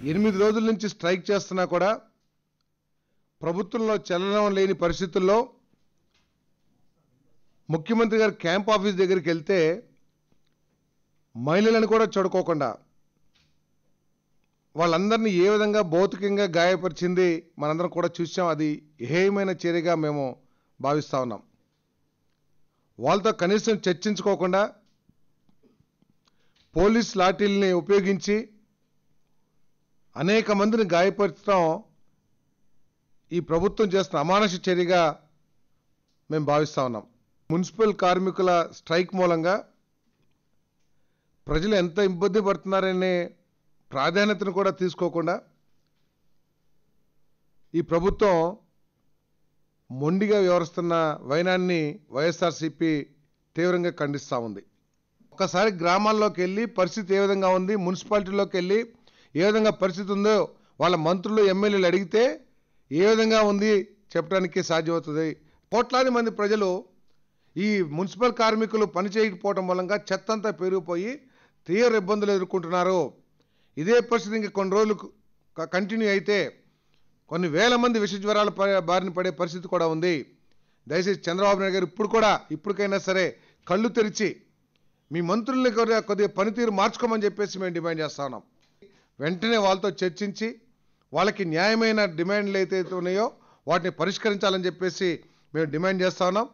8 రోజుల నుంచి స్ట్రైక్ చేస్తున్నా కూడా ప్రభుత్వంలో చలనం లేని పరిస్థితుల్లో ముఖ్యమంత్రి గారు క్యాంప్ ఆఫీస్ దగ్గరికి వెళ్తే మహిళలను కూడా చూడకోకుండా వాళ్ళందరినీ ఏ విధంగా భౌతికంగా గాయపరిచింది మనందరం కూడా చూసాం. అది హేయమైన చర్యగా మేము భావిస్తా ఉన్నాం. వాళ్ళతో కనీసం చర్చించుకోకుండా పోలీస్ లాఠీల్ని ఉపయోగించి అనేక మందిని గాయపరచడం ఈ ప్రభుత్వం చేస్తున్న అమానుష చర్యగా మేము భావిస్తా ఉన్నాం. మున్సిపల్ కార్మికుల స్ట్రైక్ మూలంగా ప్రజలు ఎంత ఇబ్బంది పడుతున్నారనే ప్రాధాన్యతను కూడా తీసుకోకుండా ఈ ప్రభుత్వం మొండిగా వ్యవహరిస్తున్న వైనాన్ని వైఎస్ఆర్సీపీ తీవ్రంగా ఖండిస్తూ ఉంది. ఒక్కసారి గ్రామాల్లోకి వెళ్ళి పరిస్థితి ఏ విధంగా ఉంది, మున్సిపాలిటీలోకి వెళ్ళి ఏ విధంగా పరిస్థితి ఉందో వాళ్ళ మంత్రులు ఎమ్మెల్యేలు అడిగితే ఏ విధంగా ఉంది చెప్పడానికి సాధ్యమవుతుంది. కోట్లాది మంది ప్రజలు ఈ మున్సిపల్ కార్మికులు పని చేయకపోవడం మూలంగా చెత్తంతా పెరిగిపోయి తీవ్ర ఇబ్బందులు ఎదుర్కొంటున్నారు. ఇదే పరిస్థితి ఇంకా కొన్ని రోజులు కంటిన్యూ అయితే కొన్ని వేల మంది విష జ్వరాల బారిన పడే పరిస్థితి కూడా ఉంది. దయచేసి చంద్రబాబు నాయుడు గారు ఇప్పటికైనా సరే కళ్ళు తెరిచి మీ మంత్రుల్ని కొద్దిగా పనితీరు మార్చుకోమని చెప్పేసి మేము డిమాండ్ చేస్తా ఉన్నాం. వెంటనే వాళ్ళతో చర్చించి వాళ్ళకి న్యాయమైన డిమాండ్లు ఏదైతే ఉన్నాయో వాటిని పరిష్కరించాలని చెప్పేసి మేము డిమాండ్ చేస్తా ఉన్నాం.